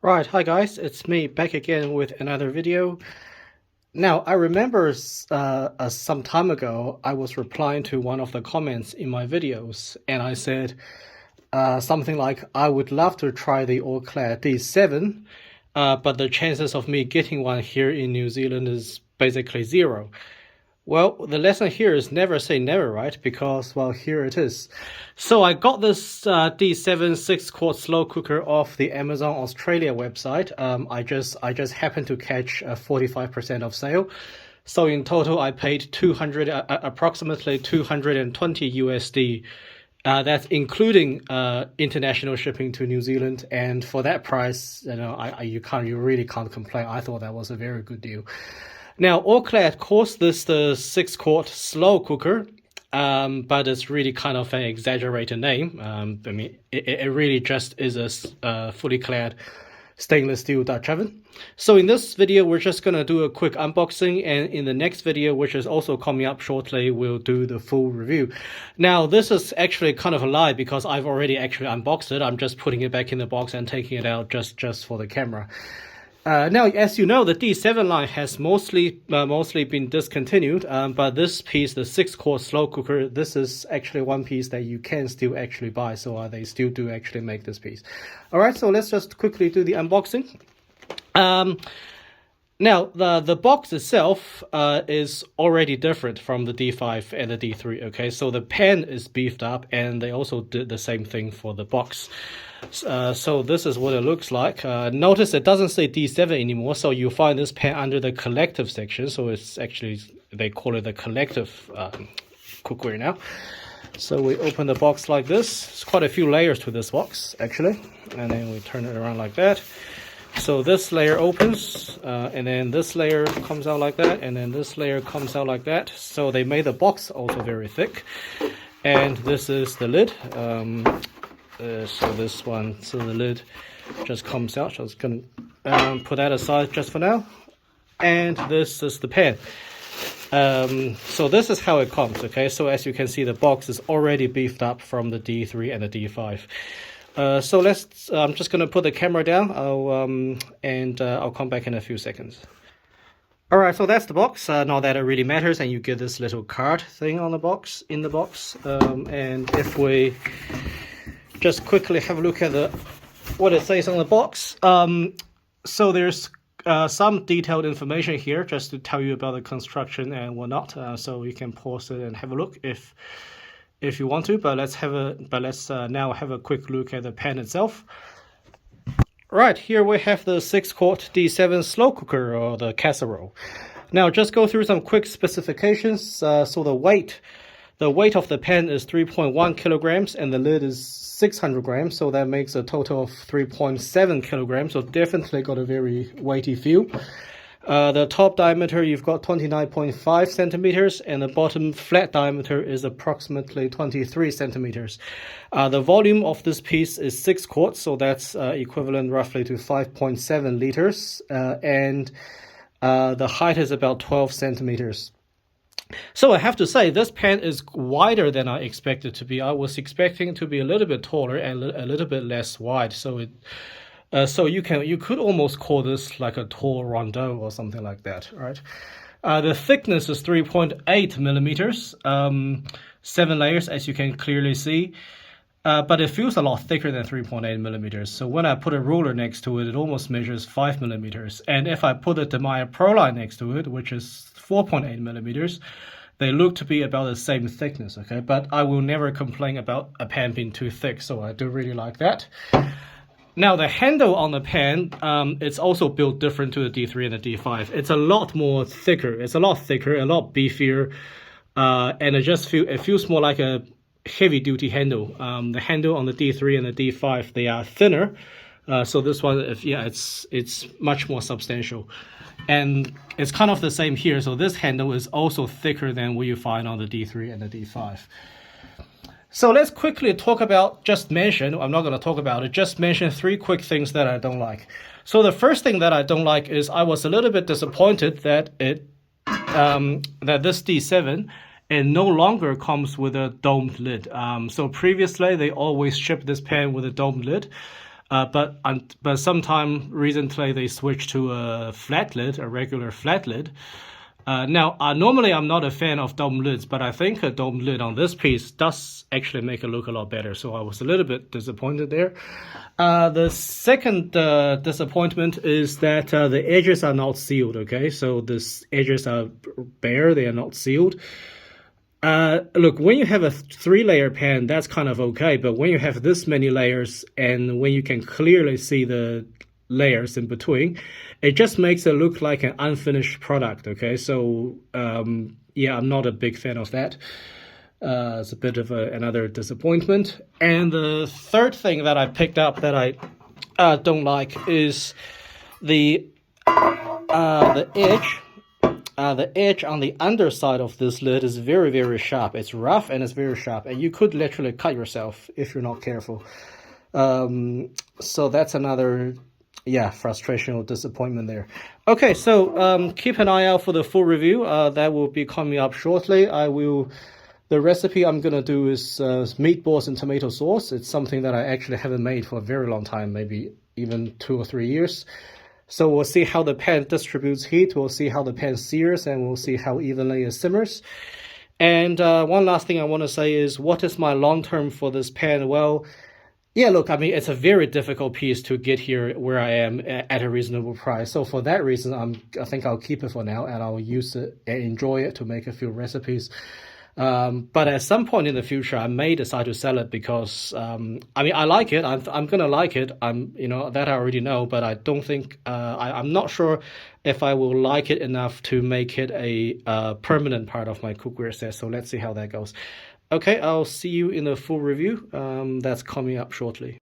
Right, hi guys, it's me back again with another video. Now, I remember some time ago, I was replying to one of the comments in my videos, and I said something like, I would love to try the All-Clad D7, but the chances of me getting one here in New Zealand is basically zero. Well, the lesson here is never say never, right? Because, well, here it is. So I got this D7 6-quart slow cooker off the Amazon Australia website. I just happened to catch 45% of sale. So in total, I paid approximately 220 USD. That's including international shipping to New Zealand, and for that price, you really can't complain. I thought that was a very good deal. Now, All-Clad calls this the 6-quart slow cooker, but it's really kind of an exaggerated name. It really just is a fully clad stainless steel Dutch oven. So in this video, we're just going to do a quick unboxing, and in the next video, which is also coming up shortly, we'll do the full review. Now, this is actually kind of a lie because I've already actually unboxed it. I'm just putting it back in the box and taking it out just for the camera. Now, as you know, the D7 line has mostly been discontinued, but this piece, the 6-quart slow cooker, this is actually one piece that you can still actually buy, so they still do actually make this piece. Alright, so let's just quickly do the unboxing. Now, the box itself is already different from the D5 and the D3, okay? So the pan is beefed up, and they also did the same thing for the box. So this is what it looks like. Notice it doesn't say D7 anymore, so you find this pan under the collective section. So it's actually, they call it the collective cookware now. So we open the box like this. There's quite a few layers to this box, actually. And then we turn it around like that. So this layer opens, and then this layer comes out like that, and then this layer comes out like that. So they made the box also very thick. And this is the lid. So the lid just comes out. So I was going to put that aside just for now. And this is the pan. So this is how it comes, okay? So as you can see, the box is already beefed up from the D3 and the D5. So I'm just going to put the camera down, I'll come back in a few seconds. Alright, so that's the box. Not that it really matters, and you get this little card thing on the box, in the box. And if we just quickly have a look at what it says on the box. So there's some detailed information here just to tell you about the construction and whatnot. So you can pause it and have a look if you want to. But let's now have a quick look at the pan itself. Right, here we have the 6-quart D7 slow cooker, or the casserole. Now just go through some quick specifications. So the weight of the pan is 3.1 kilograms, and the lid is 600 grams, so that makes a total of 3.7 kilograms, so definitely got a very weighty feel. The top diameter, you've got 29.5 centimeters, and the bottom flat diameter is approximately 23 centimeters. The volume of this piece is 6 quarts, so that's equivalent roughly to 5.7 liters, and the height is about 12 centimeters. So I have to say, this pan is wider than I expected to be. I was expecting it to be a little bit taller and a little bit less wide. So you could almost call this like a tall rondeau or something like that, right? The thickness is 3.8 millimeters, 7 layers, as you can clearly see. But it feels a lot thicker than 3.8 millimeters. So when I put a ruler next to it, it almost measures 5 millimeters. And if I put a Demaya Pro line next to it, which is 4.8 millimeters, they look to be about the same thickness, okay? But I will never complain about a pan being too thick, so I do really like that. Now, the handle on the pan, it's also built different to the D3 and the D5. It's a lot more thicker. It's a lot thicker, a lot beefier, and it feels more like a heavy-duty handle. The handle on the D3 and the D5, they are thinner. So this one, it's much more substantial. And it's kind of the same here. So this handle is also thicker than what you find on the D3 and the D5. So let's quickly talk about, I'm not going to talk about it, just mention 3 quick things that I don't like. So the first thing that I don't like is I was a little bit disappointed that this D7, it no longer comes with a domed lid. So previously they always shipped this pan with a domed lid. But sometime recently they switched to a flat lid, a regular flat lid. Now, normally I'm not a fan of dome lids, but I think a dome lid on this piece does actually make it look a lot better. So I was a little bit disappointed there. The second disappointment is that the edges are not sealed. Okay, so the edges are bare; they are not sealed. Look, when you have a 3-layer pan, that's kind of okay. But when you have this many layers and when you can clearly see the layers in between, it just makes it look like an unfinished product. Okay, so yeah, I'm not a big fan of that. It's a bit of another disappointment. And the third thing that I picked up that I don't like is the edge. The edge on the underside of this lid is very, very sharp. It's rough and it's very sharp, and you could literally cut yourself if you're not careful. So that's another, yeah, frustration or disappointment there. Okay, so keep an eye out for the full review. That will be coming up shortly. The recipe I'm gonna do is meatballs and tomato sauce. It's something that I actually haven't made for a very long time, maybe even 2 or 3 years. So we'll see how the pan distributes heat, we'll see how the pan sears, and we'll see how evenly it simmers. And one last thing I want to say is, what is my long-term for this pan? Well, yeah, look, I mean, it's a very difficult piece to get here where I am at a reasonable price. So for that reason, I think I'll keep it for now, and I'll use it and enjoy it to make a few recipes. But at some point in the future, I may decide to sell it because, I mean, I like it. I'm gonna like it. That I already know, but I don't think, I'm not sure if I will like it enough to make it a permanent part of my cookware set. So let's see how that goes. Okay, I'll see you in the full review. That's coming up shortly.